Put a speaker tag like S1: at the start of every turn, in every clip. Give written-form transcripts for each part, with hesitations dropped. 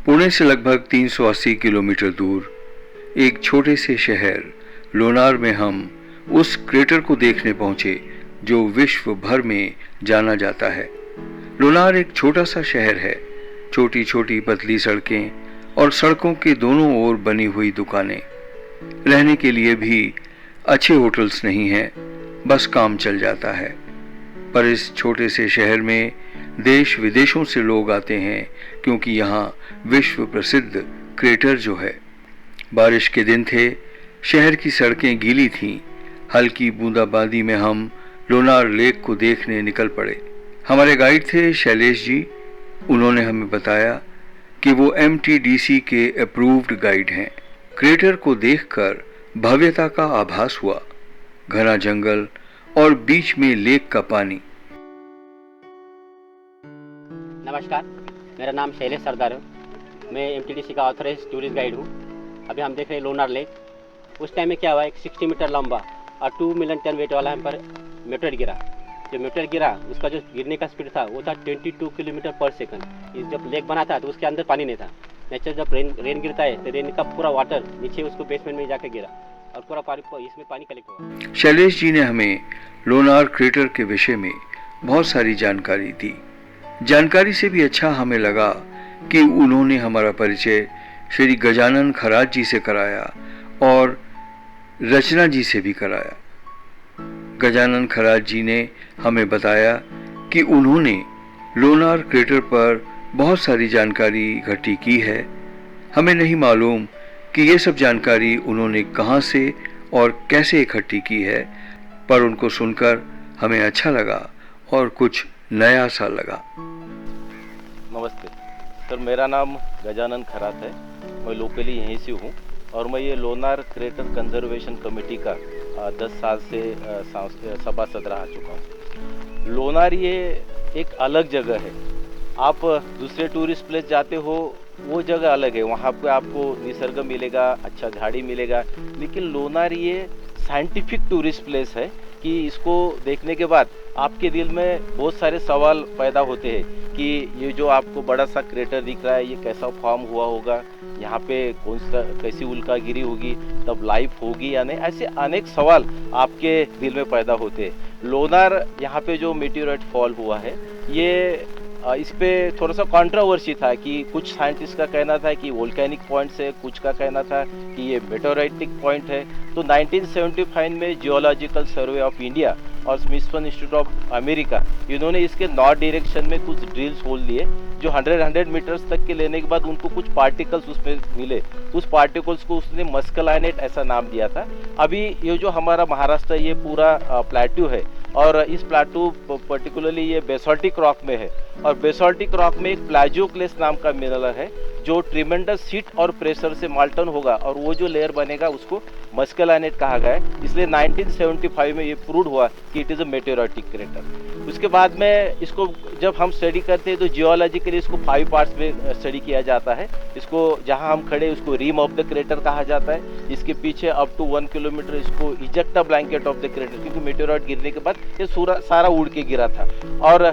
S1: पुणे से लगभग 380 किलोमीटर दूर एक छोटे से शहर लोनार में हम उस क्रेटर को देखने पहुंचे जो विश्व भर में जाना जाता है। लोनार एक छोटा सा शहर है। छोटी छोटी पतली सड़कें और सड़कों के दोनों ओर बनी हुई दुकानें। रहने के लिए भी अच्छे होटल्स नहीं हैं, बस काम चल जाता है। पर इस छोटे से शहर में देश विदेशों से लोग आते हैं क्योंकि यहाँ विश्व प्रसिद्ध क्रेटर जो है। बारिश के दिन थे, शहर की सड़कें गीली थीं। हल्की बूंदाबांदी में हम लोनार लेक को देखने निकल पड़े। हमारे गाइड थे शैलेश जी। उन्होंने हमें बताया कि वो MTDC के अप्रूव्ड गाइड हैं। क्रेटर को देखकर भव्यता का आभास हुआ। घना जंगल और बीच में लेक का पानी।
S2: नमस्कार, मेरा नाम शैलेश सरदार है। मैं MTDC का ऑथराइज टूरिस्ट गाइड हूँ। अभी हम देख रहे हैं लोनार लेक। उस टाइम में क्या हुआ, एक 60 मीटर लंबा और 2 मिलियन टन वेट वाला हम पर मेटेरियल गिरा। जो मेटेरियल गिरा उसका जो गिरने का स्पीड था वो था 22 किलोमीटर पर सेकंड। जब लेक बना था तो उसके अंदर पानी नहीं था। नेचर जब रेन गिरता है तो रेन का पूरा वाटर नीचे उसको बेसमेंट में जाकर गिरा और पूरा इसमें पानी कलेक्ट हुआ।
S1: शैलेश जी ने हमें लोनार क्रेटर के विषय में बहुत सारी जानकारी दी। जानकारी से भी अच्छा हमें लगा कि उन्होंने हमारा परिचय श्री गजानन खरात जी से कराया और रचना जी से भी कराया। गजानन खरात जी ने हमें बताया कि उन्होंने लोनार क्रेटर पर बहुत सारी जानकारी इकट्ठी की है। हमें नहीं मालूम कि ये सब जानकारी उन्होंने कहाँ से और कैसे इकट्ठी की है, पर उनको सुनकर हमें अच्छा लगा और कुछ नया सा लगा।
S3: नमस्ते सर, मेरा नाम गजानन खरात है। मैं लोकली यहीं से हूँ और मैं ये लोनार क्रेटर कंजर्वेशन कमेटी का 10 साल से सभासद रह चुका हूँ। लोनार ये एक अलग जगह है। आप दूसरे टूरिस्ट प्लेस जाते हो वो जगह अलग है, वहाँ पे आपको निसर्ग मिलेगा, अच्छा झाड़ी मिलेगा। लेकिन लोनार ये साइंटिफिक टूरिस्ट प्लेस है कि इसको देखने के बाद आपके दिल में बहुत सारे सवाल पैदा होते हैं कि ये जो आपको बड़ा सा क्रेटर दिख रहा है ये कैसा फॉर्म हुआ होगा, यहाँ पे कौन सा कैसी उल्कागिरी होगी, तब लाइफ होगी या नहीं। ऐसे अनेक सवाल आपके दिल में पैदा होते हैं। लोनार यहाँ पे जो मेटेओराइट फॉल हुआ है ये इस पे थोड़ा सा कंट्रोवर्सी था कि कुछ साइंटिस्ट का कहना था कि वोल्केनिक पॉइंट है, कुछ का कहना था कि ये मेटेओराइटिक पॉइंट है। तो 1975 में जियोलॉजिकल सर्वे ऑफ इंडिया और स्मिथसन इंस्टीट्यूट ऑफ अमेरिका इन्होंने इसके नॉर्थ डायरेक्शन में कुछ ड्रिल्स होल लिए जो 100 मीटर्स तक के लेने के बाद उनको कुछ पार्टिकल्स उसमें मिले। उस पार्टिकल्स को उसने मस्कलाइनेट ऐसा नाम दिया था। अभी ये जो हमारा महाराष्ट्र ये पूरा प्लेट्यू है और इस प्लेट्यू पर्टिकुलरली ये बेसाल्टिक रॉक में है और बेसाल्टिक रॉक में एक प्लाजियोक्लेस नाम का मिनरल है जो ट्रिमेंडस हीट और प्रेशर से माल्टन होगा और वो जो लेयर बनेगा उसको मस्कलाइनेट कहा गया है। इसलिए 1975 में ये प्रूव हुआ कि इट इज़ अ मेटेओराइटिक क्रेटर। उसके बाद में इसको जब हम स्टडी करते हैं तो जियोलॉजिकली इसको 5 पार्ट्स में स्टडी किया जाता है। इसको जहां हम खड़े उसको रिम ऑफ द क्रेटर कहा जाता है। इसके पीछे अप टू 1 किलोमीटर इसको ejecta blanket of the crater, क्योंकि मेटेओराइट गिरने के बाद ये सारा उड़ के गिरा था। और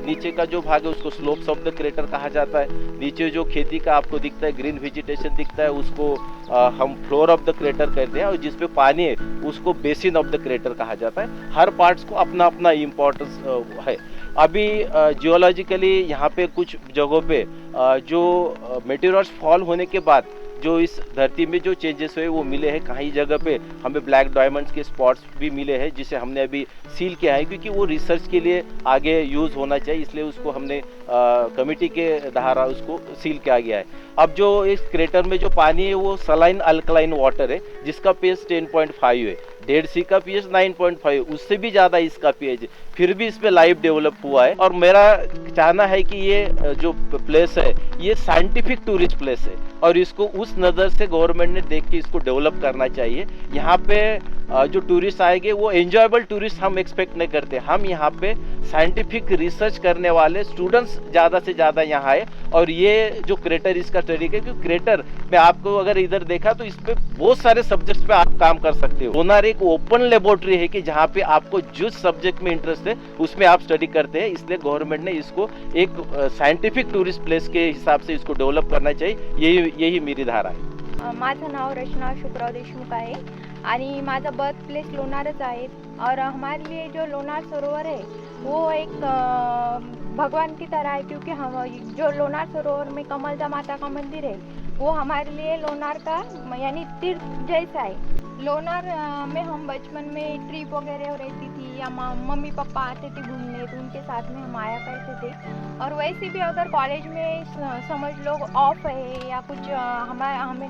S3: नीचे का जो भाग है उसको स्लोप्स ऑफ द क्रेटर कहा जाता है। नीचे जो खेती का आपको दिखता है ग्रीन वेजिटेशन दिखता है उसको हम फ्लोर ऑफ द क्रेटर कहते हैं और जिसपे पानी है उसको बेसिन ऑफ द क्रेटर कहा जाता है। हर पार्ट्स को अपना अपना इम्पोर्टेंस है। अभी जियोलॉजिकली यहाँ पे कुछ जगहों पे जो मेटेओराइट्स फॉल होने के बाद जो इस धरती में जो चेंजेस हुए वो मिले हैं। कहीं जगह पे हमें ब्लैक डायमंड्स के स्पॉट्स भी मिले हैं जिसे हमने अभी सील किया है क्योंकि वो रिसर्च के लिए आगे यूज़ होना चाहिए, इसलिए उसको हमने कमेटी के द्वारा उसको सील किया गया है। अब जो इस क्रेटर में जो पानी है वो सलाइन अल्कलाइन वाटर है जिसका pH 10.5 है। डेड सी का pH 9.5, उससे भी ज़्यादा इसका pH है। फिर भी इस पे लाइफ डेवलप हुआ है और मेरा चाहना है कि ये जो प्लेस है ये साइंटिफिक टूरिस्ट प्लेस है और इसको उस नज़र से गवर्नमेंट ने देख के इसको डेवलप करना चाहिए। यहाँ पे जो टूरिस्ट आएंगे वो एंजॉयबल टूरिस्ट हम एक्सपेक्ट नहीं करते। हम यहाँ पे साइंटिफिक रिसर्च करने वाले स्टूडेंट्स ज़्यादा से ज़्यादा यहाँ आए, और ये जो क्रेटर इसका स्टडी है, क्योंकि क्रेटर में आपको अगर इधर देखा तो इस पे बहुत सारे सब्जेक्ट्स पे आप काम कर सकते हो। लोनार एक ओपन लेबोरेटरी है कि जहाँ पे आपको जिस सब्जेक्ट में इंटरेस्ट है उसमें आप स्टडी करते हैं, इसलिए गवर्नमेंट ने इसको एक साइंटिफिक टूरिस्ट प्लेस के हिसाब से इसको डेव्हलप करना चाहिए, यही मेरी धारा आहे।
S4: माझं नाव रचना शुभराव देशमुख आहे आणि माझं बर्थ प्लेस लोणारच आहे। और हमारे लिए जो लोनार सरोवर है वो एक भगवान की तरह है, क्योंकि हम जो लोनार सरोवर में कमलदा माता का मंदिर है वो हमारे लिए लोनार का यानी तीर्थ जैसा है। लोनार में हम बचपन में ट्रिप वगैरह रहती थी, या मम्मी पापा आते थे घूमने तो उनके साथ में हम आया करते थे। और वैसे भी अगर कॉलेज में समझ लो ऑफ है या कुछ हमें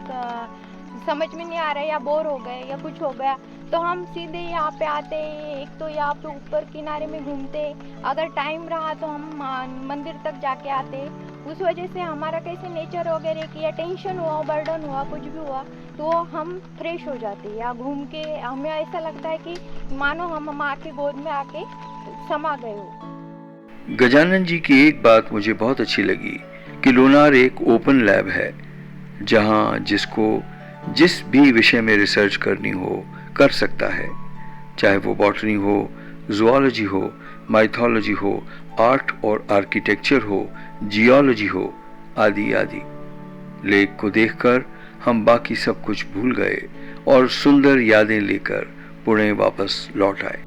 S4: समझ में नहीं आ रहा है या बोर हो गए या कुछ हो गया तो हम सीधे यहाँ पे आते, एक तो यहाँ पे ऊपर किनारे में घूमते, अगर टाइम रहा तो हम मंदिर तक जाके आते। उस वजह से हमारा कैसे नेचर वगैरह की या टेंशन हुआ, बर्डन हुआ, कुछ भी हुआ तो हम फ्रेश हो जाते, या घूम के हमें ऐसा लगता है कि मानो हम माँ के गोद में आके समा गए हो।
S1: गजानन जी की एक बात मुझे बहुत अच्छी लगी कि लोनार एक ओपन लैब है, जहां जिसको जिस भी विषय में रिसर्च करनी हो कर सकता है, चाहे वो बॉटनी हो, जूलॉजी हो, माइथोलॉजी हो, आर्ट और आर्किटेक्चर हो, जियोलॉजी हो, आदि आदि। लेक को देखकर हम बाकी सब कुछ भूल गए और सुंदर यादें लेकर पुणे वापस लौट आए।